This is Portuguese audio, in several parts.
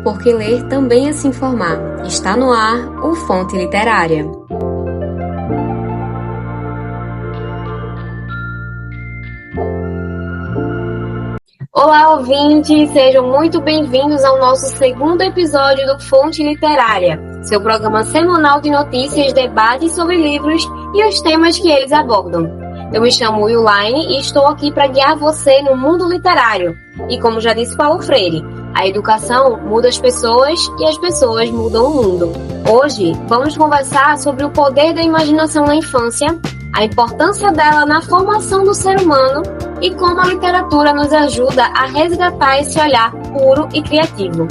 Porque ler também é se informar. Está no ar o Fonte Literária. Olá, ouvintes! Sejam muito bem-vindos ao nosso segundo episódio do Fonte Literária, seu programa semanal de notícias, debates sobre livros e os temas que eles abordam. Eu me chamo Willaine e estou aqui para guiar você no mundo literário. E como já disse Paulo Freire, a educação muda as pessoas e as pessoas mudam o mundo. Hoje, vamos conversar sobre o poder da imaginação na infância, a importância dela na formação do ser humano e como a literatura nos ajuda a resgatar esse olhar puro e criativo.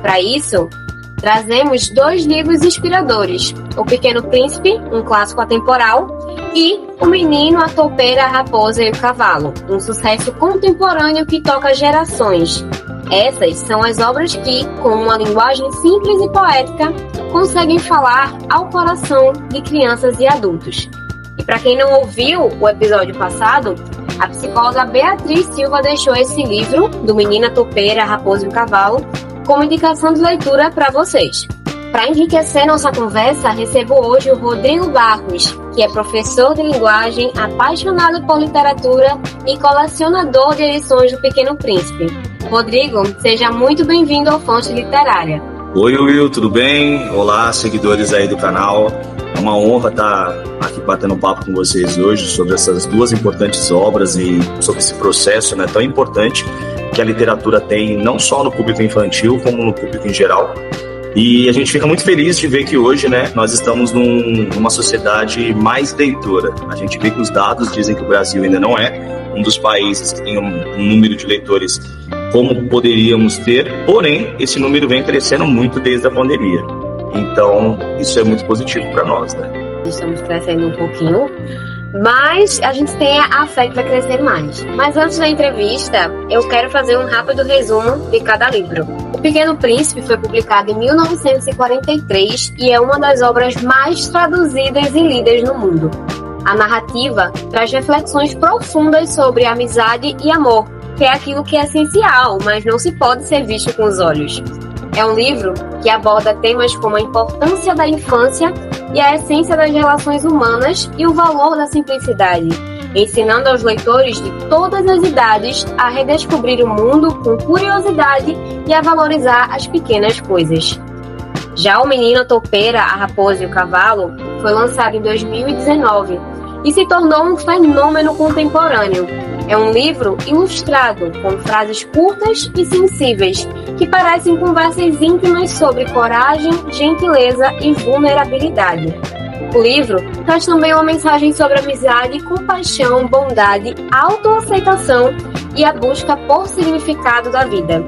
Para isso, trazemos 2 livros inspiradores: O Pequeno Príncipe, um clássico atemporal, e O Menino, a Toupeira, a Raposa e o Cavalo, um sucesso contemporâneo que toca gerações. Essas são as obras que, com uma linguagem simples e poética, conseguem falar ao coração de crianças e adultos. E para quem não ouviu o episódio passado, a psicóloga Beatriz Silva deixou esse livro, do Menino, a Toupeira, a Raposa e o Cavalo, como indicação de leitura para vocês. Para enriquecer nossa conversa, recebo hoje o Rodrigo Barros, que é professor de linguagem, apaixonado por literatura e colecionador de edições do Pequeno Príncipe. Rodrigo, seja muito bem-vindo ao Fonte Literária. Oi, Will, tudo bem? Olá, seguidores aí do canal. É uma honra estar aqui batendo papo com vocês hoje sobre essas 2 importantes obras e sobre esse processo, né, tão importante que a literatura tem não só no público infantil, como no público em geral. E a gente fica muito feliz de ver que hoje, né, nós estamos numa sociedade mais leitora. A gente vê que os dados dizem que o Brasil ainda não é um dos países que tem um número de leitores como poderíamos ter, porém, esse número vem crescendo muito desde a pandemia. Então, isso é muito positivo para nós, né? Estamos crescendo um pouquinho, mas a gente tem a fé que vai crescer mais. Mas antes da entrevista, eu quero fazer um rápido resumo de cada livro. O Pequeno Príncipe foi publicado em 1943 e é uma das obras mais traduzidas e lidas no mundo. A narrativa traz reflexões profundas sobre amizade e amor, que é aquilo que é essencial, mas não se pode ser visto com os olhos. É um livro que aborda temas como a importância da infância e a essência das relações humanas e o valor da simplicidade, ensinando aos leitores de todas as idades a redescobrir o mundo com curiosidade e a valorizar as pequenas coisas. Já O Menino, a Toupeira, a Raposa e o Cavalo foi lançado em 2019 e se tornou um fenômeno contemporâneo. É um livro ilustrado, com frases curtas e sensíveis, que parecem conversas íntimas sobre coragem, gentileza e vulnerabilidade. O livro traz também uma mensagem sobre amizade, compaixão, bondade, autoaceitação e a busca por significado da vida.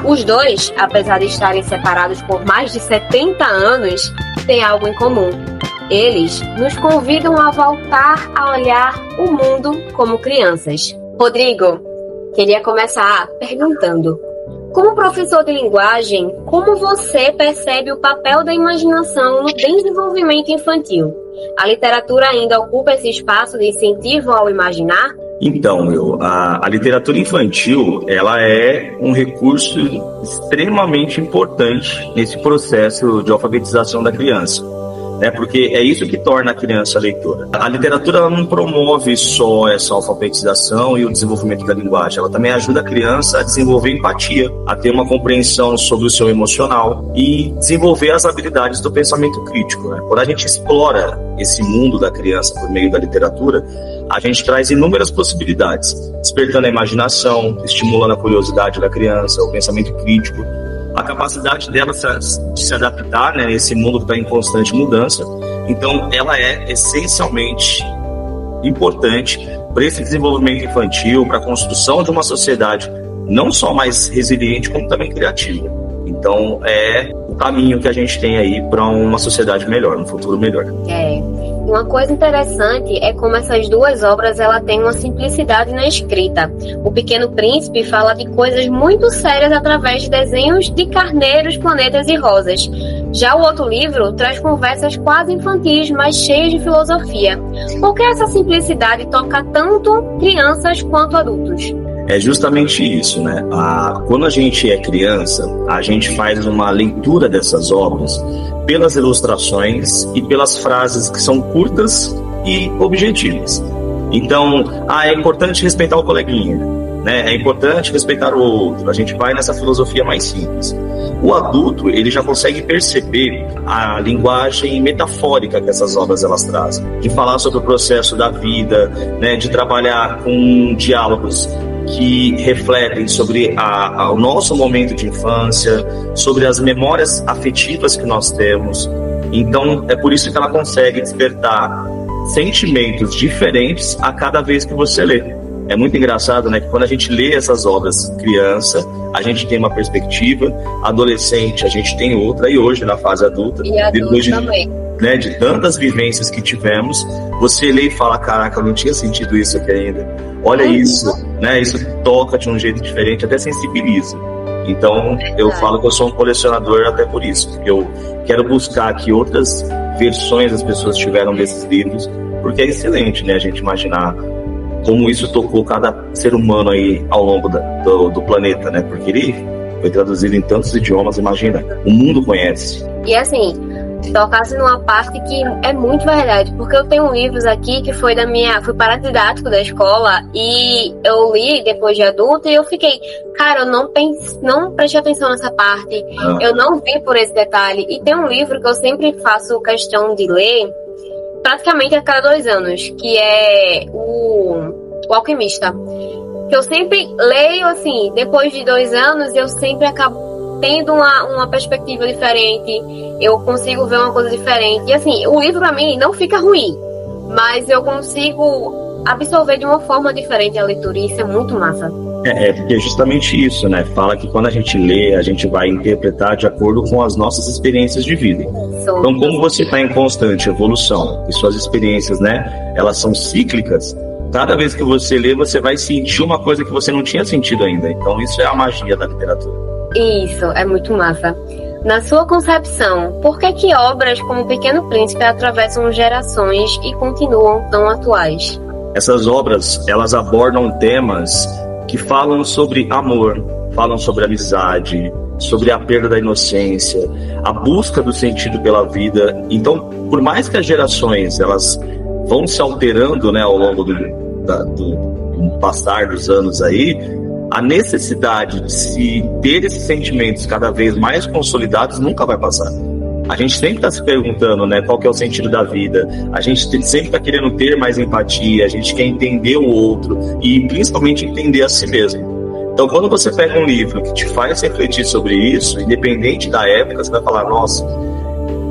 Os 2, apesar de estarem separados por mais de 70 anos, têm algo em comum. Eles nos convidam a voltar a olhar o mundo como crianças. Rodrigo, queria começar perguntando: como professor de linguagem, como você percebe o papel da imaginação no desenvolvimento infantil? A literatura ainda ocupa esse espaço de incentivo ao imaginar? Então, a literatura infantil, ela é um recurso extremamente importante nesse processo de alfabetização da criança. Porque é isso que torna a criança leitora. A literatura ela não promove só essa alfabetização e o desenvolvimento da linguagem, ela também ajuda a criança a desenvolver empatia, a ter uma compreensão sobre o seu emocional e desenvolver as habilidades do pensamento crítico. Quando a gente explora esse mundo da criança por meio da literatura, a gente traz inúmeras possibilidades, despertando a imaginação, estimulando a curiosidade da criança, o pensamento crítico, a capacidade dela de se adaptar, nesse mundo que está em constante mudança. Então, ela é essencialmente importante para esse desenvolvimento infantil, para a construção de uma sociedade não só mais resiliente, como também criativa. Então, é o caminho que a gente tem aí para uma sociedade melhor, um futuro melhor. Uma coisa interessante é como essas 2 obras ela têm uma simplicidade na escrita. O Pequeno Príncipe fala de coisas muito sérias através de desenhos de carneiros, planetas e rosas. Já o outro livro traz conversas quase infantis, mas cheias de filosofia. Por que essa simplicidade toca tanto crianças quanto adultos? É justamente isso, né? Quando a gente é criança, a gente faz uma leitura dessas obras pelas ilustrações e pelas frases que são curtas e objetivas. Então, é importante respeitar o coleguinha, né? É importante respeitar o outro. A gente vai nessa filosofia mais simples. O adulto, ele já consegue perceber a linguagem metafórica que essas obras elas trazem, de falar sobre o processo da vida, né? De trabalhar com diálogos que refletem sobre o nosso momento de infância, sobre as memórias afetivas que nós temos. Então, é por isso que ela consegue despertar sentimentos diferentes a cada vez que você lê. É muito engraçado, né, que quando a gente lê essas obras criança, a gente tem uma perspectiva, adolescente a gente tem outra, e hoje na fase adulta, e adulto também, né, de tantas vivências que tivemos, você lê e fala, caraca, eu não tinha sentido isso aqui ainda. Olha isso, né, isso toca de um jeito diferente, até sensibiliza. Então, eu falo que eu sou um colecionador até por isso, porque eu quero buscar que outras versões as pessoas tiveram desses livros, porque é excelente, né, a gente imaginar como isso tocou cada ser humano aí ao longo do planeta, né, porque ele foi traduzido em tantos idiomas, imagina, o mundo conhece. E assim, tocasse numa parte que é muito verdade, porque eu tenho livros aqui que foi paradidático da escola, e eu li depois de adulta e eu fiquei, cara, eu não prestei atenção nessa parte, eu não vi por esse detalhe. E tem um livro que eu sempre faço questão de ler, praticamente a cada 2 anos, que é o Alquimista, que eu sempre leio, assim, depois de 2 anos, eu sempre acabo tendo uma perspectiva diferente, eu consigo ver uma coisa diferente. E assim, o livro pra mim não fica ruim, mas eu consigo absorver de uma forma diferente a leitura, e isso é muito massa. Porque é justamente isso, né? Fala que quando a gente lê, a gente vai interpretar de acordo com as nossas experiências de vida. Então, como você está em constante evolução e suas experiências, né, elas são cíclicas, cada vez que você lê, você vai sentir uma coisa que você não tinha sentido ainda. Então, isso é a magia da literatura. Isso, é muito massa. Na sua concepção, por que obras como O Pequeno Príncipe atravessam gerações e continuam tão atuais? Essas obras, elas abordam temas que falam sobre amor, falam sobre amizade, sobre a perda da inocência, a busca do sentido pela vida. Então, por mais que as gerações elas vão se alterando, né, ao longo do passar dos anos aí, a necessidade de se ter esses sentimentos cada vez mais consolidados nunca vai passar. A gente sempre está se perguntando, né, qual que é o sentido da vida. A gente sempre está querendo ter mais empatia, a gente quer entender o outro e principalmente entender a si mesmo. Então, quando você pega um livro que te faz refletir sobre isso, independente da época, você vai falar, nossa,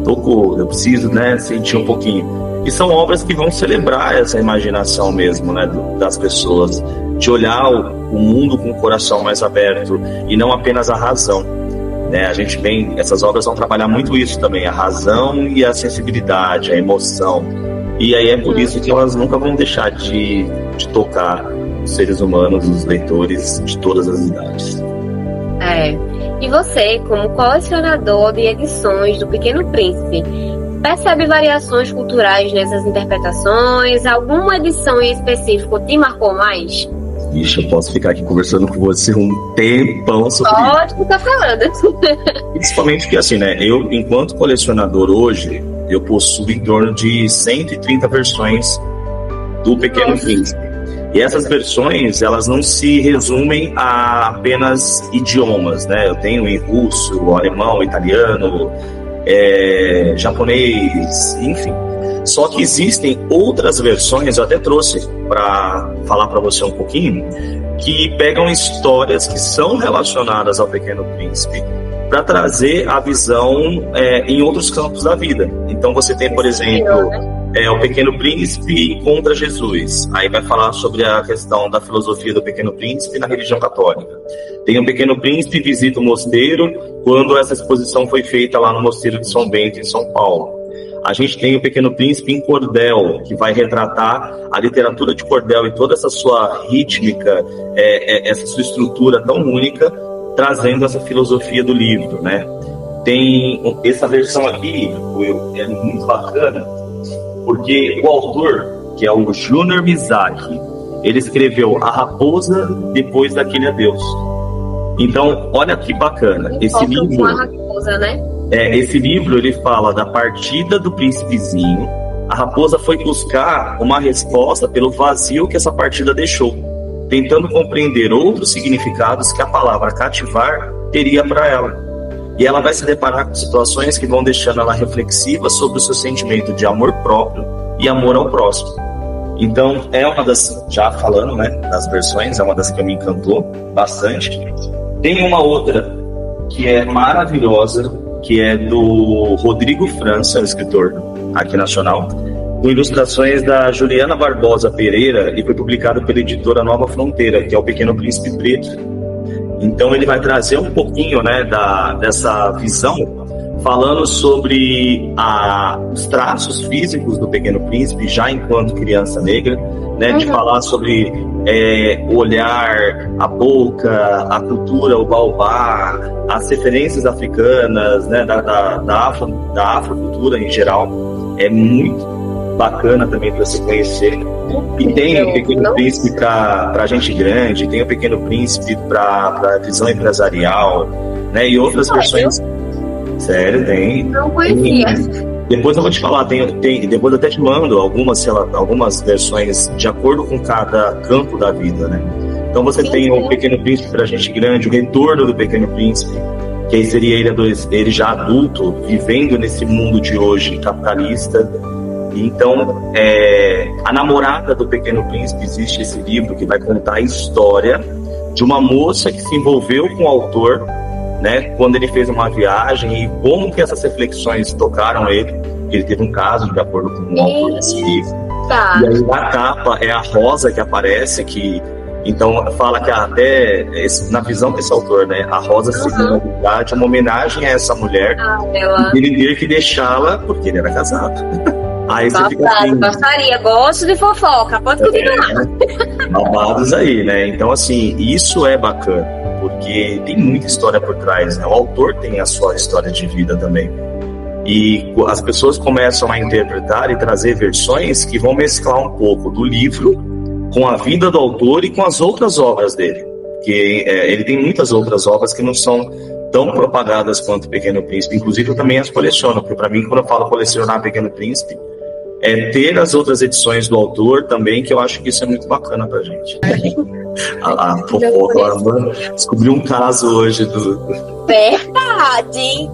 tocou, eu preciso, né, sentir um pouquinho. E são obras que vão celebrar essa imaginação mesmo, né, das pessoas, de olhar o mundo com o coração mais aberto e não apenas a razão. Né? Essas obras vão trabalhar muito isso também, a razão e a sensibilidade, a emoção. E aí é por isso que elas nunca vão deixar de tocar os seres humanos, os leitores de todas as idades. E você, como colecionador de edições do Pequeno Príncipe, percebe variações culturais nessas interpretações? Alguma edição em específico te marcou mais? Ixi, eu posso ficar aqui conversando com você um tempão sobre isso. Pode ficar falando. Principalmente porque, assim, né, eu, enquanto colecionador hoje, eu possuo em torno de 130 versões do Pequeno Príncipe. E essas versões, elas não se resumem a apenas idiomas, né? Eu tenho em russo, alemão, italiano, japonês, enfim. Só que existem outras versões, eu até trouxe para falar para você um pouquinho, que pegam histórias que são relacionadas ao Pequeno Príncipe para trazer a visão em outros campos da vida. Então você tem, por exemplo, o Pequeno Príncipe encontra Jesus. Aí vai falar sobre a questão da filosofia do Pequeno Príncipe na religião católica. Tem o Pequeno Príncipe visita o mosteiro quando essa exposição foi feita lá no Mosteiro de São Bento, em São Paulo. A gente tem o Pequeno Príncipe em cordel, que vai retratar a literatura de cordel e toda essa sua rítmica, essa sua estrutura tão única, trazendo essa filosofia do livro, né? tem essa versão aqui, é muito bacana, porque o autor, que é o Junior Mizaki, ele escreveu A Raposa Depois Daquele Adeus. Então, olha que bacana. Esse livro, com a raposa, né? Esse livro ele fala da partida do príncipezinho. A raposa foi buscar uma resposta pelo vazio que essa partida deixou, tentando compreender outros significados que a palavra cativar teria para ela. E ela vai se deparar com situações que vão deixando ela reflexiva sobre o seu sentimento de amor próprio e amor ao próximo. Então, é uma das, já falando, né, das versões, é uma das que me encantou bastante. Tem uma outra que é maravilhosa, que é do Rodrigo França, escritor aqui nacional, com ilustrações da Juliana Barbosa Pereira, e foi publicado pela editora Nova Fronteira, que é o Pequeno Príncipe Preto. Então ele vai trazer um pouquinho, né, dessa visão, falando sobre os traços físicos do Pequeno Príncipe, já enquanto criança negra, né, de falar sobre o olhar, a boca, a cultura, o baobá, as referências africanas, né, da afrocultura em geral. É muito bacana também para você conhecer. E tem o Pequeno Príncipe para gente grande, tem o Pequeno Príncipe para visão empresarial, né, e outras versões. Sério, tem. Não conhecia. Depois eu vou te falar, depois eu até te mando algumas versões de acordo com cada campo da vida, né? Então você tem o Pequeno Príncipe para gente grande, o Retorno do Pequeno Príncipe, que aí seria ele já adulto, vivendo nesse mundo de hoje capitalista. Então, A Namorada do Pequeno Príncipe, existe esse livro que vai contar a história de uma moça que se envolveu com o autor, né, quando ele fez uma viagem, e como que essas reflexões tocaram ele. Ele teve um caso de acordo com o autor desse livro. E aí na capa é a rosa que aparece, que então fala que até na visão desse autor, né, a rosa seria na verdade uma homenagem a essa mulher, ele ter que deixá-la porque ele era casado. Aí você fica assim, gostaria, gosto de fofoca, pode continuar. Babados aí, né? Então assim, isso é bacana, porque tem muita história por trás, né? O autor tem a sua história de vida também. E as pessoas começam a interpretar e trazer versões que vão mesclar um pouco do livro com a vida do autor e com as outras obras dele. Porque ele tem muitas outras obras que não são tão propagadas quanto o Pequeno Príncipe. Inclusive eu também as coleciono, porque para mim, quando eu falo colecionar Pequeno Príncipe, é ter as outras edições do autor também, que eu acho que isso é muito bacana pra gente. A fofoca, descobri um caso hoje Verdade!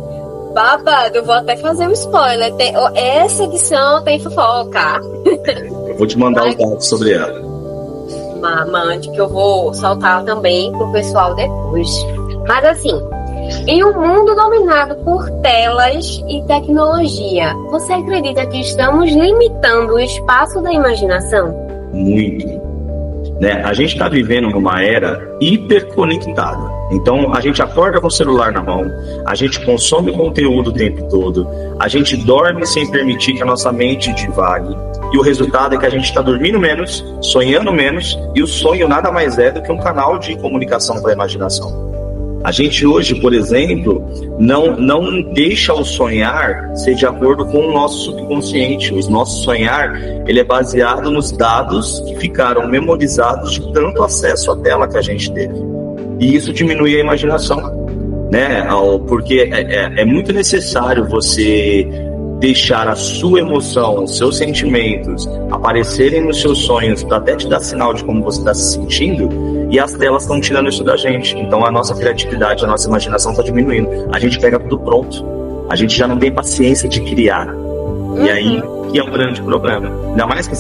Babado, eu vou até fazer um spoiler. Essa edição tem fofoca. Eu vou te mandar os dados sobre ela. Mande, que eu vou soltar também pro pessoal depois. Mas assim, em um mundo dominado por telas e tecnologia, você acredita que estamos limitando o espaço da imaginação? Muito. Né? A gente está vivendo numa era hiperconectada. Então, a gente acorda com o celular na mão, a gente consome conteúdo o tempo todo, a gente dorme sem permitir que a nossa mente divague. E o resultado é que a gente está dormindo menos, sonhando menos, e o sonho nada mais é do que um canal de comunicação para a imaginação. A gente hoje, por exemplo, não deixa o sonhar ser de acordo com o nosso subconsciente. O nosso sonhar, ele é baseado nos dados que ficaram memorizados de tanto acesso à tela que a gente teve. E isso diminui a imaginação, né? Porque é muito necessário você deixar a sua emoção, os seus sentimentos aparecerem nos seus sonhos para até te dar sinal de como você está se sentindo, e as telas estão tirando isso da gente. Então a nossa criatividade, a nossa imaginação está diminuindo. A gente pega tudo pronto. A gente já não tem paciência de criar. E aí que é um grande problema. Ainda mais que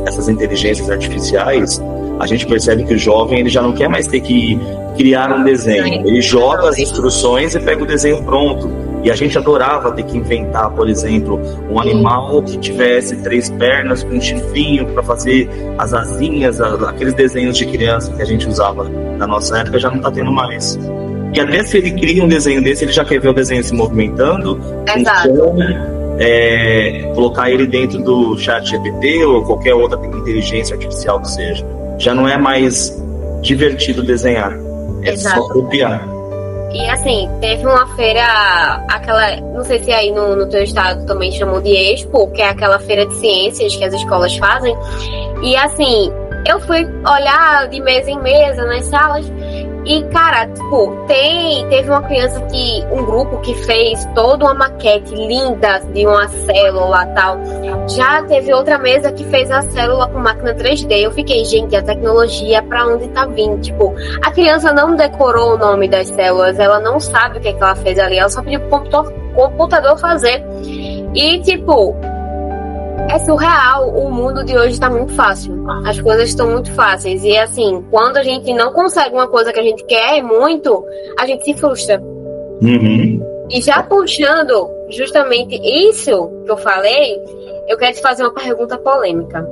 essas inteligências artificiais, a gente percebe que o jovem ele já não quer mais ter que criar um desenho. Ele joga as instruções e pega o desenho pronto. E a gente adorava ter que inventar, por exemplo, um animal que tivesse 3 pernas com um chifrinho para fazer as asinhas, aqueles desenhos de criança que a gente usava na nossa época, já não está tendo mais. E até se ele cria um desenho desse, ele já quer ver o desenho se movimentando. Exato. Colocar ele dentro do chat GPT ou qualquer outra inteligência artificial que seja. Já não é mais divertido desenhar, é só copiar. E assim, teve uma feira, aquela, não sei se aí no teu estado também chamou de Expo, que é aquela feira de ciências que as escolas fazem. E assim, eu fui olhar de mesa em mesa nas salas e, cara, tipo, teve uma criança um grupo que fez toda uma maquete linda de uma célula e tal. Já teve outra mesa que fez a célula com máquina 3D. Eu fiquei, gente, a tecnologia pra onde tá vindo? Tipo, a criança não decorou o nome das células, ela não sabe o que ela fez ali, ela só pediu pro computador fazer. E, tipo, é surreal, o mundo de hoje tá muito fácil. As coisas estão muito fáceis. E assim, quando a gente não consegue uma coisa que a gente quer muito, a gente se frustra. Uhum. E já puxando justamente isso que eu falei, eu quero te fazer uma pergunta polêmica.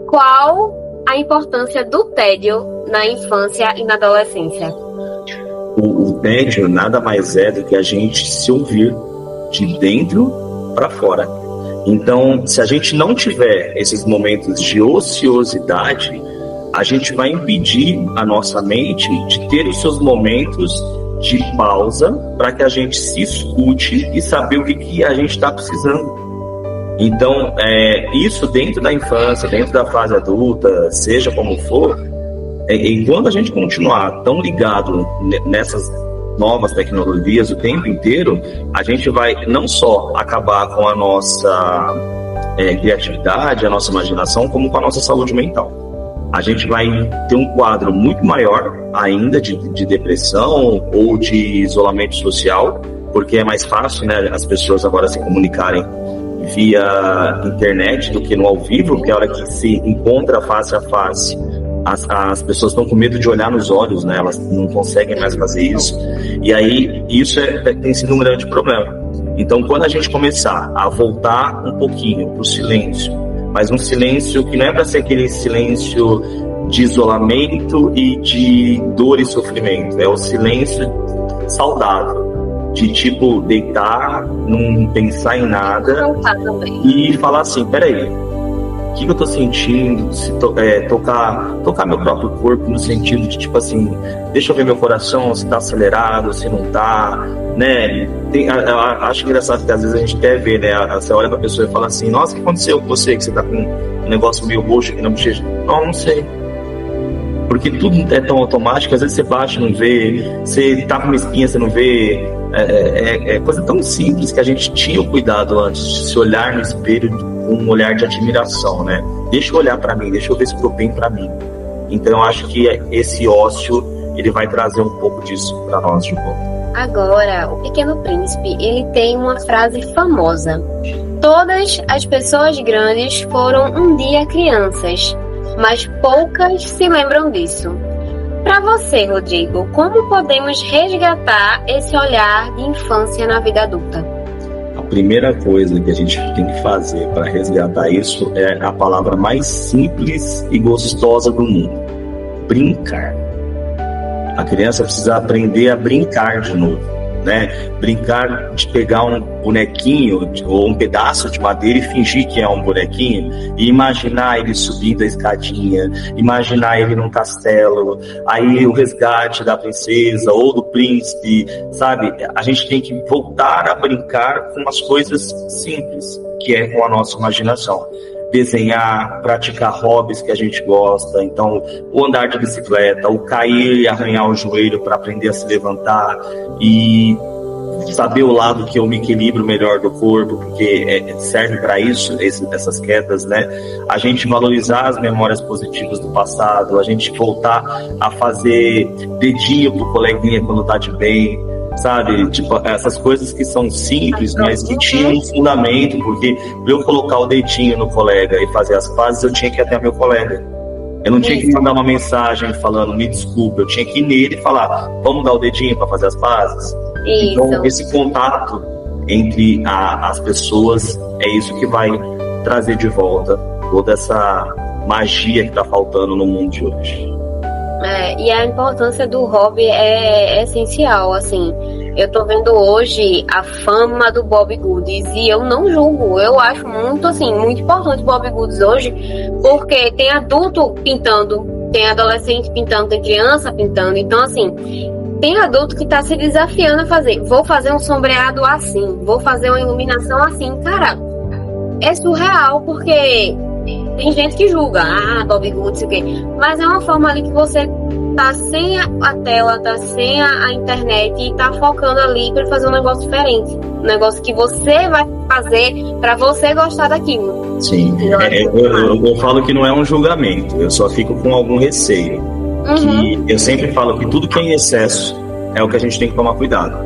Qual a importância do tédio na infância e na adolescência? O tédio nada mais é do que a gente se ouvir de dentro para fora. Então, se a gente não tiver esses momentos de ociosidade, a gente vai impedir a nossa mente de ter os seus momentos de pausa para que a gente se escute e saber o que a gente está precisando. Então, isso dentro da infância, dentro da fase adulta, seja como for, enquanto a gente continuar tão ligado nessas novas tecnologias o tempo inteiro, a gente vai não só acabar com a nossa criatividade, a nossa imaginação, como com a nossa saúde mental. A gente vai ter um quadro muito maior ainda de depressão ou de isolamento social, porque é mais fácil, né, as pessoas agora se comunicarem via internet do que no ao vivo, porque a hora que se encontra face a face, as pessoas estão com medo de olhar nos olhos, né? Elas não conseguem mais fazer isso. E aí, isso tem sido um grande problema. Então, quando a gente começar a voltar um pouquinho para o silêncio, mas um silêncio que não é para ser aquele silêncio de isolamento e de dor e sofrimento, é o silêncio saudável, de tipo deitar, não pensar em nada e falar assim, peraí, o que eu tô sentindo, tocar meu próprio corpo no sentido de tipo assim, deixa eu ver meu coração, se tá acelerado, se não tá, né? Eu acho engraçado que às vezes a gente quer ver, né? Você olha pra pessoa e fala assim, nossa, o que aconteceu com você? Que você tá com um negócio meio roxo aqui na bochecha. Não sei. Porque tudo é tão automático, às vezes você bate e não vê, você tá com uma espinha, você não vê. É coisa tão simples que a gente tinha o cuidado antes de se olhar no espelho com um olhar de admiração, né? Deixa eu olhar para mim, deixa eu ver se estou bem para mim. Então eu acho que esse ócio ele vai trazer um pouco disso para nós de volta. Agora, o Pequeno Príncipe, ele tem uma frase famosa: todas as pessoas grandes foram um dia crianças, mas poucas se lembram disso. Para você, Rodrigo, como podemos resgatar esse olhar de infância na vida adulta? A primeira coisa que a gente tem que fazer para resgatar isso é a palavra mais simples e gostosa do mundo: brincar. A criança precisa aprender a brincar de novo, né? Brincar de pegar um bonequinho ou um pedaço de madeira e fingir que é um bonequinho e imaginar ele subindo a escadinha, imaginar ele num castelo, aí o resgate da princesa ou do príncipe, sabe? A gente tem que voltar a brincar com as coisas simples, que é com a nossa imaginação. Desenhar, praticar hobbies que a gente gosta, então o andar de bicicleta, o cair e arranhar o joelho para aprender a se levantar e saber o lado que eu me equilibro melhor do corpo, porque serve para isso, essas quedas, né? A gente valorizar as memórias positivas do passado, a gente voltar a fazer dedinho pro coleguinha quando tá de bem, sabe? Tipo, essas coisas que são simples, mas que tinham um fundamento, porque para eu colocar o dedinho no colega e fazer as pazes, eu tinha que ir até meu colega. Eu não tinha que mandar uma mensagem falando, me desculpa, eu tinha que ir nele e falar, vamos dar o dedinho para fazer as pazes? Isso. Então, esse contato entre as pessoas é isso que vai trazer de volta toda essa magia que está faltando no mundo de hoje. E a importância do hobby é essencial, assim. Eu tô vendo hoje a fama do Bobbie Goods e eu não julgo, eu acho muito, assim, muito importante o Bobbie Goods hoje, porque tem adulto pintando, tem adolescente pintando, tem criança pintando, então, assim, tem adulto que tá se desafiando a fazer. Vou fazer um sombreado assim, vou fazer uma iluminação assim. Cara, é surreal, porque tem gente que julga, Bob Good, sei o quê. Mas é uma forma ali que você tá sem a tela, tá sem a internet e tá focando ali para fazer um negócio diferente. Um negócio que você vai fazer para você gostar daquilo. Sim, eu falo que não é um julgamento, eu só fico com algum receio. Que eu sempre falo que tudo que é em excesso é o que a gente tem que tomar cuidado,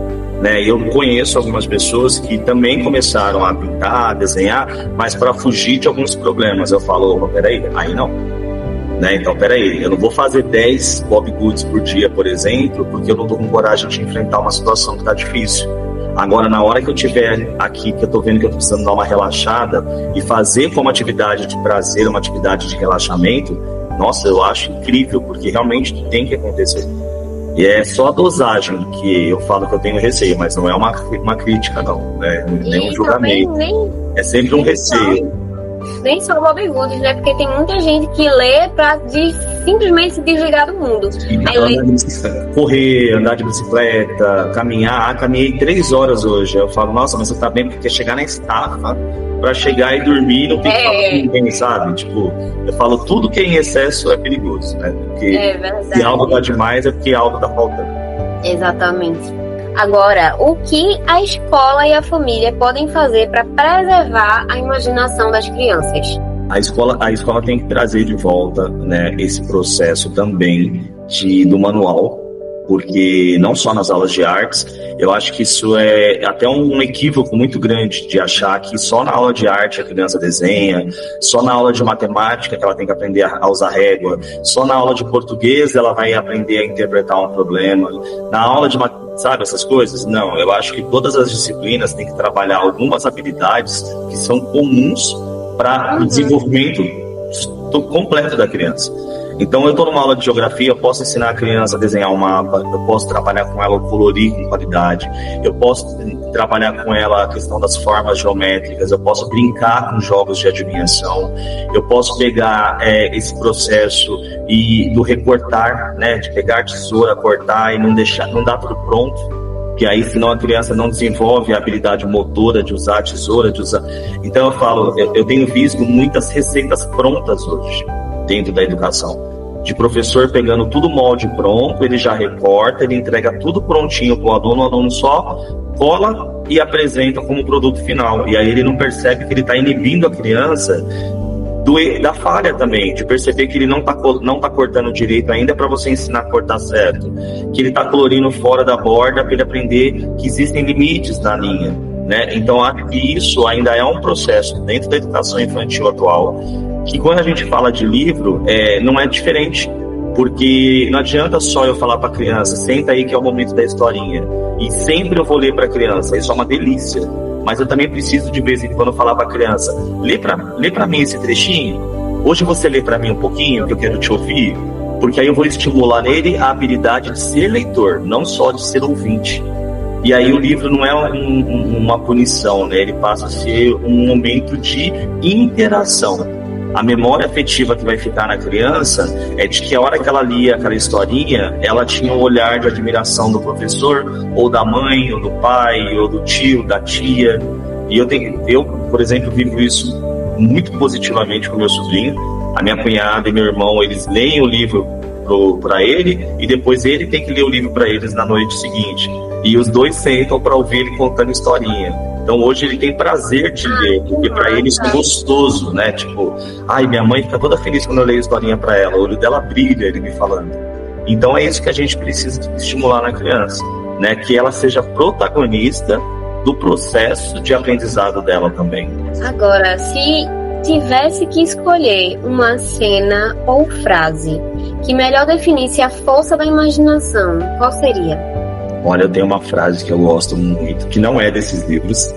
né? Eu conheço algumas pessoas que também começaram a pintar, a desenhar, mas para fugir de alguns problemas. Eu falo, peraí, aí não, né? Então peraí, eu não vou fazer 10 Bob Goods por dia, por exemplo, porque eu não tô com coragem de enfrentar uma situação que tá difícil. Agora, na hora que eu tiver aqui, que eu tô vendo que eu tô precisando dar uma relaxada e fazer como atividade de prazer, uma atividade de relaxamento, nossa, eu acho incrível, porque realmente tem que acontecer. E é só a dosagem que eu falo que eu tenho receio, mas não é uma crítica, não. Nem um julgamento. É sempre um receio. Nem só Bob Goods, né? Porque tem muita gente que lê pra simplesmente se desligar do mundo. Correr, andar de bicicleta, caminhar. Caminhei 3 horas hoje. Eu falo, nossa, mas você tá bem, porque chegar na estafa pra chegar e dormir não tem que falar com ninguém, sabe? Tipo, eu falo, tudo que é em excesso é perigoso, né? Porque se algo tá demais é porque algo tá faltando. Exatamente. Agora, o que a escola e a família podem fazer para preservar a imaginação das crianças? A escola tem que trazer de volta, né, esse processo também do manual, porque não só nas aulas de artes, eu acho que isso é até um equívoco muito grande de achar que só na aula de arte a criança desenha, só na aula de matemática que ela tem que aprender a usar régua, só na aula de português ela vai aprender a interpretar um problema, na aula de sabe, essas coisas? Não, eu acho que todas as disciplinas têm que trabalhar algumas habilidades que são comuns para o desenvolvimento completo da criança. Então, eu estou numa aula de geografia, eu posso ensinar a criança a desenhar um mapa, eu posso trabalhar com ela o colorir com qualidade, eu posso trabalhar com ela a questão das formas geométricas, eu posso brincar com jogos de adivinhação, eu posso pegar esse processo do recortar, né, de pegar a tesoura, cortar e não dar tudo pronto, que aí senão a criança não desenvolve a habilidade motora de usar a tesoura, Então eu falo, eu tenho visto muitas receitas prontas hoje dentro da educação, de professor pegando tudo molde pronto, ele já recorta, ele entrega tudo prontinho para o aluno só cola e apresenta como produto final, e aí ele não percebe que ele está inibindo a criança da falha também, de perceber que ele não tá cortando direito ainda para você ensinar a cortar certo, que ele está colorindo fora da borda para ele aprender que existem limites na linha, né? Então acho que isso ainda é um processo dentro da educação infantil atual, que quando a gente fala de livro, não é diferente, porque não adianta só eu falar para a criança, senta aí que é o momento da historinha, e sempre eu vou ler para a criança, isso é uma delícia, mas eu também preciso de vez em quando falar para a criança, lê para mim esse trechinho, hoje você lê para mim um pouquinho, que eu quero te ouvir, porque aí eu vou estimular nele a habilidade de ser leitor, não só de ser ouvinte. E aí o livro não é uma punição, né? Ele passa a ser um momento de interação. A memória afetiva que vai ficar na criança é de que a hora que ela lia aquela historinha, ela tinha um olhar de admiração do professor, ou da mãe, ou do pai, ou do tio, da tia. E eu, por exemplo, vivo isso muito positivamente com meu sobrinho. A minha cunhada e meu irmão, eles leem o livro para ele, e depois ele tem que ler o livro para eles na noite seguinte. E os dois sentam para ouvir ele contando historinha. Então hoje ele tem prazer de ler, porque para ele isso é gostoso, né? Tipo, minha mãe fica toda feliz quando eu leio historinha para ela, o olho dela brilha, ele me falando. Então é isso que a gente precisa estimular na criança, né? Que ela seja protagonista do processo de aprendizado dela também. Agora, se tivesse que escolher uma cena ou frase que melhor definisse a força da imaginação, qual seria? Olha, eu tenho uma frase que eu gosto muito, que não é desses livros,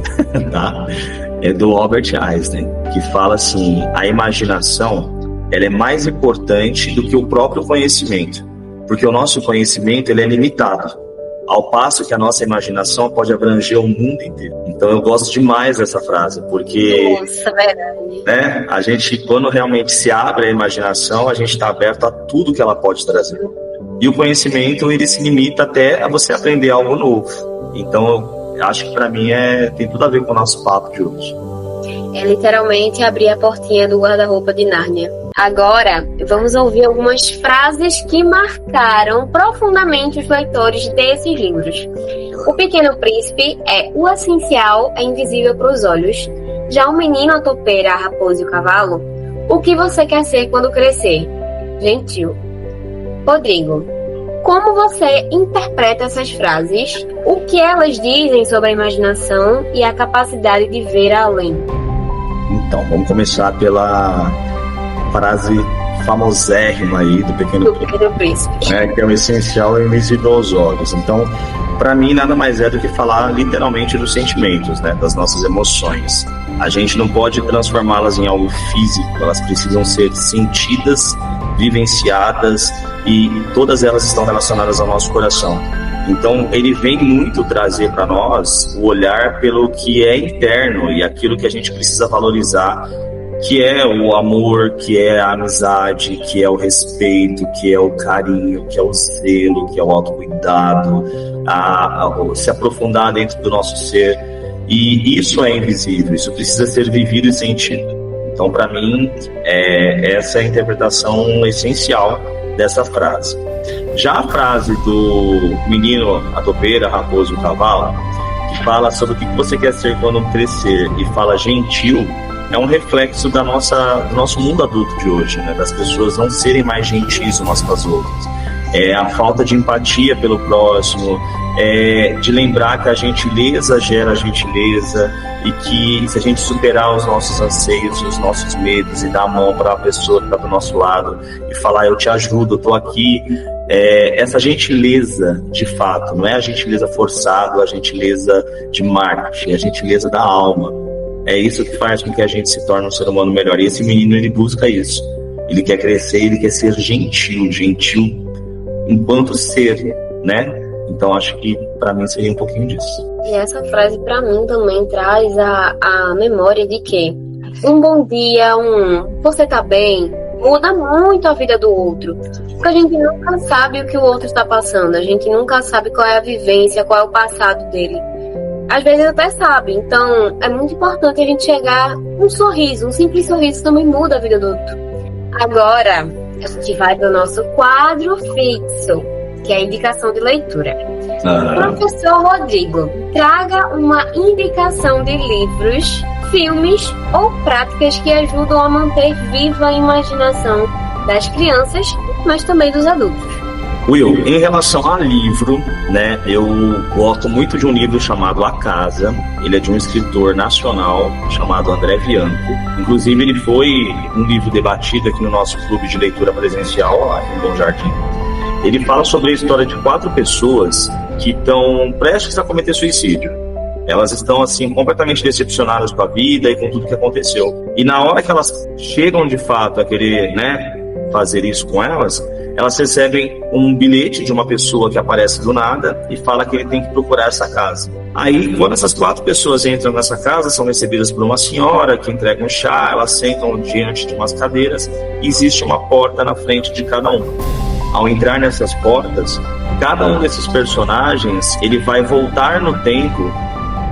tá? É do Albert Einstein, que fala assim, a imaginação, ela é mais importante do que o próprio conhecimento, porque o nosso conhecimento, ele é limitado, ao passo que a nossa imaginação pode abranger o mundo inteiro. Então eu gosto demais dessa frase, porque nossa, verdade, né, a gente, quando realmente se abre a imaginação, a gente está aberto a tudo que ela pode trazer. E o conhecimento, ele se limita até a você aprender algo novo. Então, eu acho que para mim tem tudo a ver com o nosso papo de hoje. É literalmente abrir a portinha do guarda-roupa de Nárnia. Agora, vamos ouvir algumas frases que marcaram profundamente os leitores desses livros. O Pequeno Príncipe é: o essencial é invisível para os olhos. Já o Menino, a Topeira, a Raposa e o Cavalo: o que você quer ser quando crescer? Gentil. Rodrigo, como você interpreta essas frases? O que elas dizem sobre a imaginação e a capacidade de ver além? Então, vamos começar pela frase famosérrima aí do Pequeno Príncipe, que é: o essencial é invisível aos olhos. Então, para mim, nada mais é do que falar literalmente dos sentimentos, né, das nossas emoções. A gente não pode transformá-las em algo físico, elas precisam ser sentidas, vivenciadas, e todas elas estão relacionadas ao nosso coração. Então, ele vem muito trazer para nós o olhar pelo que é interno e aquilo que a gente precisa valorizar, que é o amor, que é a amizade, que é o respeito, que é o carinho, que é o zelo, que é o autocuidado, se aprofundar dentro do nosso ser. E isso é invisível, isso precisa ser vivido e sentido. Então, para mim, essa é a interpretação essencial dessa frase. Já a frase do Menino, a Topeira, a Raposa e o Cavalo, que fala sobre o que você quer ser quando crescer e fala gentil, é um reflexo do nosso mundo adulto de hoje, né? Das pessoas não serem mais gentis umas com as outras. É a falta de empatia pelo próximo, de lembrar que a gentileza gera gentileza, e que se a gente superar os nossos anseios, os nossos medos, e dar a mão para a pessoa que está do nosso lado e falar: eu te ajudo, eu estou aqui. Essa gentileza, de fato, não é a gentileza forçada, a gentileza de marketing, é a gentileza da alma. É isso que faz com que a gente se torne um ser humano melhor. E esse menino, ele busca isso. Ele quer crescer, ele quer ser gentil enquanto ser, né? Então, acho que para mim seria um pouquinho disso. E essa frase para mim também traz a memória de que um bom dia, você tá bem, muda muito a vida do outro. Porque a gente nunca sabe o que o outro está passando, a gente nunca sabe qual é a vivência, qual é o passado dele. Às vezes até sabe, então é muito importante a gente chegar um sorriso, um simples sorriso também muda a vida do outro. Agora, a gente vai para o nosso quadro fixo, que é a indicação de leitura. Professor Rodrigo, traga uma indicação de livros, filmes ou práticas que ajudam a manter viva a imaginação das crianças, mas também dos adultos. Will, em relação a livro, né, eu gosto muito de um livro chamado A Casa. Ele é de um escritor nacional chamado André Bianco. Inclusive, ele foi um livro debatido aqui no nosso clube de leitura presencial, lá em Bom Jardim. Ele fala sobre a história de 4 pessoas que estão prestes a cometer suicídio. Elas estão, assim, completamente decepcionadas com a vida e com tudo que aconteceu. E na hora que elas chegam, de fato, a querer, né, fazer isso com elas recebem um bilhete de uma pessoa que aparece do nada e fala que ele tem que procurar essa casa. Aí, quando essas 4 pessoas entram nessa casa, são recebidas por uma senhora que entrega um chá, elas sentam diante de umas cadeiras e existe uma porta na frente de cada um. Ao entrar nessas portas, cada um desses personagens, ele vai voltar no tempo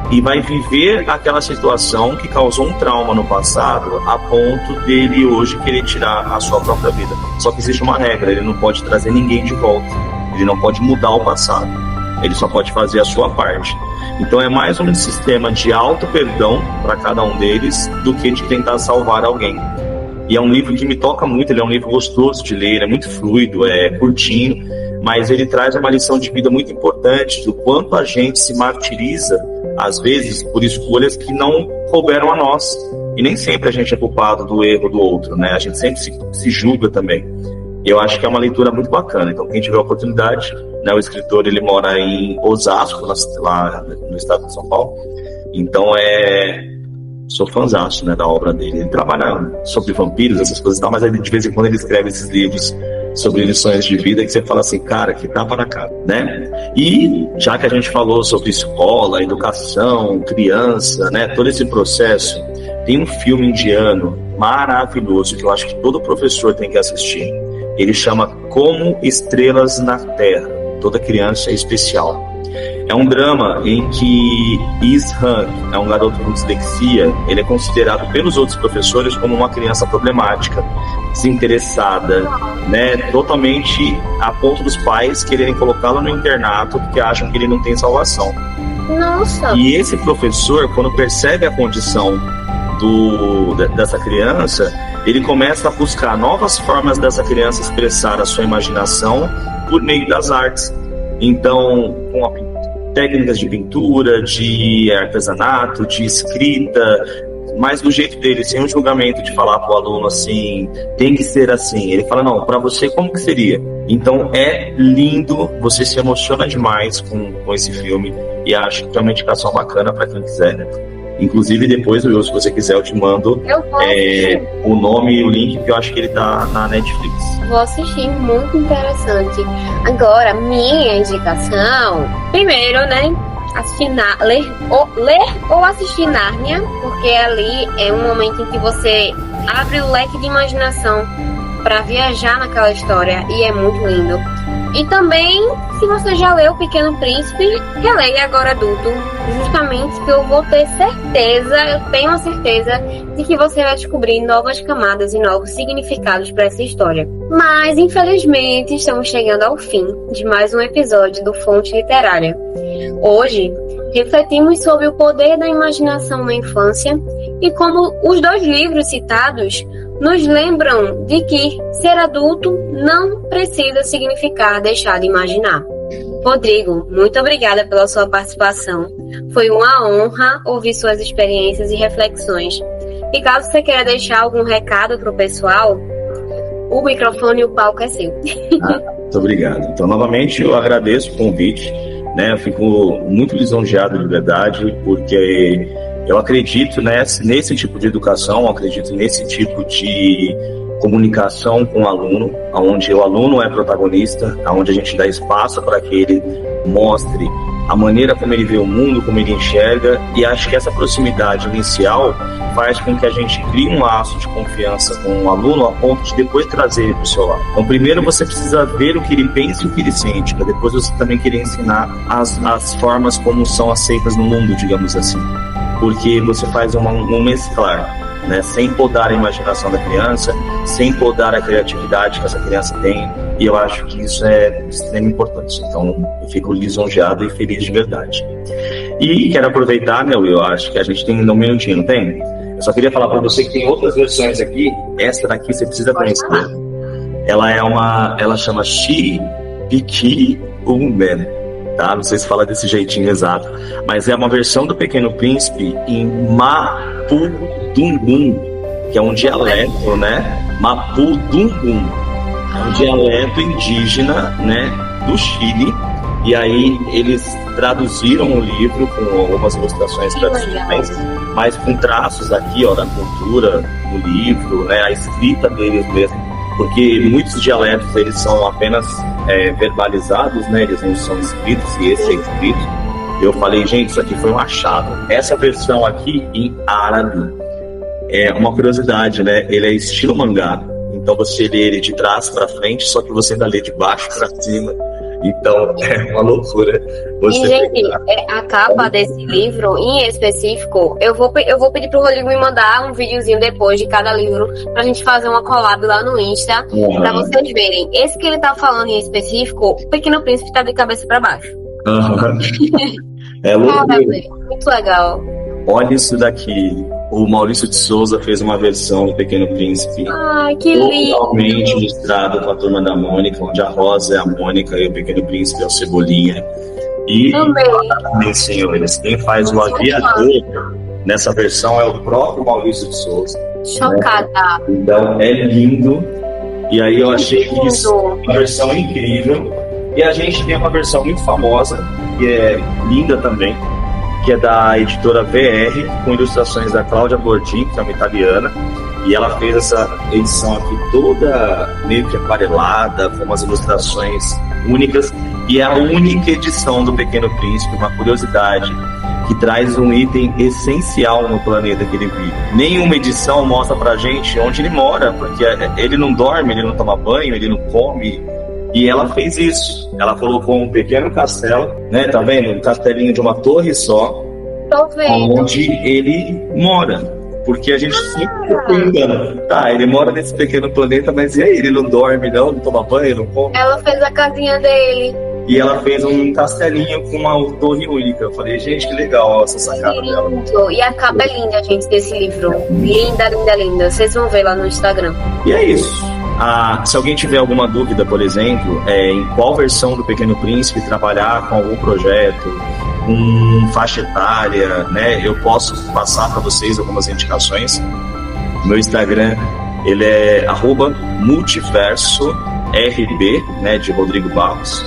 e vai viver aquela situação que causou um trauma no passado, a ponto dele hoje querer tirar a sua própria vida. Só que existe uma regra: ele não pode trazer ninguém de volta, ele não pode mudar o passado, ele só pode fazer a sua parte. Então é mais um sistema de auto-perdão para cada um deles do que de tentar salvar alguém. E é um livro que me toca muito, ele é um livro gostoso de ler, é muito fluido, é curtinho, mas ele traz uma lição de vida muito importante do quanto a gente se martiriza, às vezes, por escolhas que não couberam a nós. E nem sempre a gente é culpado do erro do outro, né? A gente sempre se julga também. E eu acho que é uma leitura muito bacana. Então, quem tiver a oportunidade, né? O escritor, ele mora em Osasco, lá no estado de São Paulo. Então, sou fãzaço, né, da obra dele. Ele trabalha sobre vampiros, essas coisas e tal, mas ele, de vez em quando ele escreve esses livros sobre lições de vida que você fala assim, cara, que tapa na cara, né? E já que a gente falou sobre escola, educação, criança, né, todo esse processo, tem um filme indiano maravilhoso que eu acho que todo professor tem que assistir, Ele chama Como Estrelas na Terra. Toda criança é especial. É um drama em que Is-Han é um garoto com dislexia. Ele é considerado pelos outros professores como uma criança problemática, desinteressada, né? Totalmente a ponto dos pais quererem colocá-lo no internato porque acham que ele não tem salvação. Nossa! E esse professor, quando percebe a condição dessa criança, ele começa a buscar novas formas dessa criança expressar a sua imaginação por meio das artes. Então, com técnicas de pintura, de artesanato, de escrita, mas do jeito dele, sem um julgamento de falar para o aluno assim, tem que ser assim. Ele fala, não, para você como que seria? Então é lindo, você se emociona demais com esse filme e acho que é uma indicação bacana para quem quiser, né? Inclusive depois, Will, se você quiser, eu te mando o nome e o link, que eu acho que ele tá na Netflix. Vou assistir, muito interessante. Agora, minha indicação, primeiro, né, ler ou assistir Nárnia, porque ali é um momento em que você abre o leque de imaginação para viajar naquela história e é muito lindo. E também, se você já leu O Pequeno Príncipe, releia agora adulto, justamente que eu vou ter certeza, eu tenho a certeza de que você vai descobrir novas camadas e novos significados para essa história. Mas, infelizmente, estamos chegando ao fim de mais um episódio do Fonte Literária. Hoje, refletimos sobre o poder da imaginação na infância e como os 2 livros citados nos lembram de que ser adulto não precisa significar deixar de imaginar. Rodrigo, muito obrigada pela sua participação. Foi uma honra ouvir suas experiências e reflexões. E caso você queira deixar algum recado para o pessoal, o microfone e o palco é seu. Muito obrigado. Então, novamente, eu agradeço o convite. Né? Eu fico muito lisonjeado de verdade, porque eu acredito nesse tipo de educação, acredito nesse tipo de comunicação com o aluno, onde o aluno é protagonista, onde a gente dá espaço para que ele mostre a maneira como ele vê o mundo, como ele enxerga, e acho que essa proximidade inicial faz com que a gente crie um laço de confiança com o aluno a ponto de depois trazer ele para o seu lado. Então, primeiro você precisa ver o que ele pensa e o que ele sente, para depois você também querer ensinar as formas como são aceitas no mundo, digamos assim. Porque você faz um mesclar, né? Sem podar a imaginação da criança, sem podar a criatividade que essa criança tem, e eu acho que isso é de extrema importância. Então, eu fico lisonjeado e feliz de verdade. E quero aproveitar, né, Will, eu acho que a gente tem um minutinho, não tem? Eu só queria falar para você que tem outras versões aqui, essa daqui você precisa conhecer. Ela chama Shibiki Umen. Tá? Não sei se fala desse jeitinho exato, mas é uma versão do Pequeno Príncipe em Mapudungun, que é um dialeto, né? Mapudungun é um dialeto indígena, né, do Chile, e aí eles traduziram o livro com algumas ilustrações tradicionais, mas com traços aqui, ó, da cultura do livro, né, a escrita deles mesmo, porque muitos dialetos eles são apenas verbalizados, né? Eles não são escritos, e esse é escrito. Eu falei, gente, isso aqui foi um achado. Essa versão aqui em árabe é uma curiosidade, né? Ele é estilo mangá, então você lê ele de trás para frente, só que você ainda lê de baixo para cima. Então é uma loucura. E, gente, a capa desse livro, em específico, eu vou pedir pro Rodrigo me mandar um videozinho depois de cada livro pra gente fazer uma collab lá no Insta, pra vocês verem. Esse que ele tá falando em específico, o Pequeno Príncipe tá de cabeça pra baixo. É loucura. Muito legal. Olha isso daqui. O Maurício de Souza fez uma versão do Pequeno Príncipe. Ai, que lindo! Totalmente misturado com a Turma da Mônica, onde a Rosa é a Mônica e o Pequeno Príncipe é o Cebolinha. E também, senhores, quem faz o aviador nessa versão é o próprio Maurício de Souza. Chocada! Né? Então, é lindo. E aí eu achei que isso é uma versão incrível. E a gente tem uma versão muito famosa, que é linda também, que é da editora VR, com ilustrações da Cláudia Bordin, que é uma italiana, e ela fez essa edição aqui toda meio que aquarelada, com umas ilustrações únicas, e é a única edição do Pequeno Príncipe, uma curiosidade, que traz um item essencial no planeta que ele vive. Nenhuma edição mostra pra gente onde ele mora, porque ele não dorme, ele não toma banho, ele não come. E ela fez isso. Ela colocou um pequeno castelo, né? Tá vendo? Um castelinho de uma torre só, Tô vendo. onde ele mora. Porque a gente sempre fica perguntando, tá, ele mora nesse pequeno planeta, mas e aí? Ele não dorme, não toma banho, não come? Ela fez a casinha dele. E ela fez um castelinho com uma torre única. Eu falei, gente, que legal essa sacada dela. Lindo. E a capa é linda, gente, desse livro. Linda, linda, linda. Vocês vão ver lá no Instagram. E é isso. Se alguém tiver alguma dúvida, por exemplo, em qual versão do Pequeno Príncipe trabalhar com algum projeto, com faixa etária, né, eu posso passar para vocês algumas indicações. Meu Instagram, ele é @multiversorb, né, de Rodrigo Barros.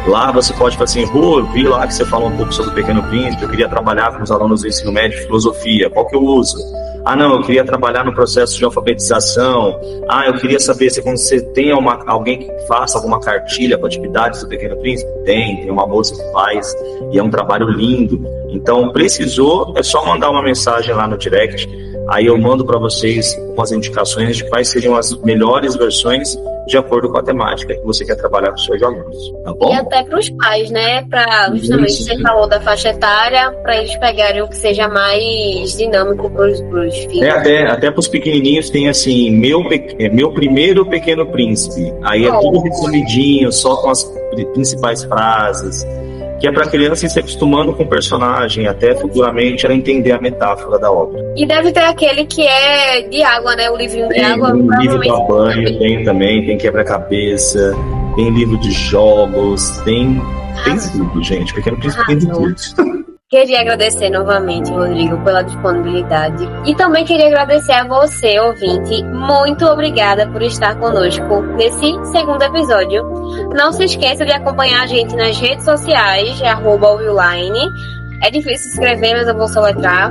Lá você pode falar assim, Rô, eu vi lá que você falou um pouco sobre o Pequeno Príncipe, eu queria trabalhar com os alunos do ensino médio de filosofia, qual que eu uso? Não, eu queria trabalhar no processo de alfabetização. Eu queria saber se quando você tem alguém que faça alguma cartilha com atividades do Pequeno Príncipe. Tem uma moça que faz, e é um trabalho lindo. Então, precisou, é só mandar uma mensagem lá no direct, aí eu mando para vocês umas indicações de quais seriam as melhores versões de acordo com a temática que você quer trabalhar com os seus alunos, tá bom? E até para os pais, né? Para justamente você falou da faixa etária, para eles pegarem o que seja mais dinâmico para os filhos. Até para os pequenininhos tem assim, meu primeiro Pequeno Príncipe. Aí é tudo resumidinho, só com as principais frases, que é para a criança ir se acostumando com o personagem, até futuramente ela entender a metáfora da obra. E deve ter aquele que é de água, né? O livrinho de água. Tem livro para banho, tem também, tem quebra-cabeça, tem livro de jogos, tem tudo, gente. Pequeno Príncipe tem tudo. Queria agradecer novamente, Rodrigo, pela disponibilidade. E também queria agradecer a você, ouvinte. Muito obrigada por estar conosco nesse segundo episódio. Não se esqueça de acompanhar a gente nas redes sociais, @Willane. É difícil escrever, mas eu vou soletrar.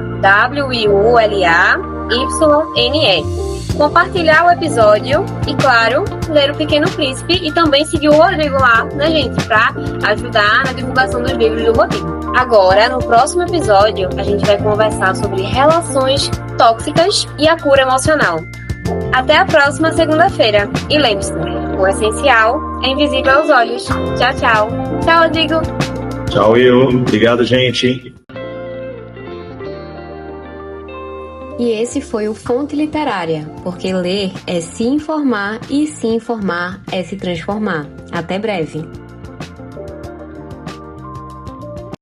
WIULAYNE. Compartilhar o episódio e, claro, ler O Pequeno Príncipe e também seguir o Rodrigo lá, né, gente? Pra ajudar na divulgação dos livros do Rodrigo. Agora, no próximo episódio, a gente vai conversar sobre relações tóxicas e a cura emocional. Até a próxima segunda-feira. E lembre-se, o essencial é invisível aos olhos. Tchau, tchau. Tchau, Rodrigo. Tchau, Will. Obrigado, gente. E esse foi o Fonte Literária, porque ler é se informar e se informar é se transformar. Até breve.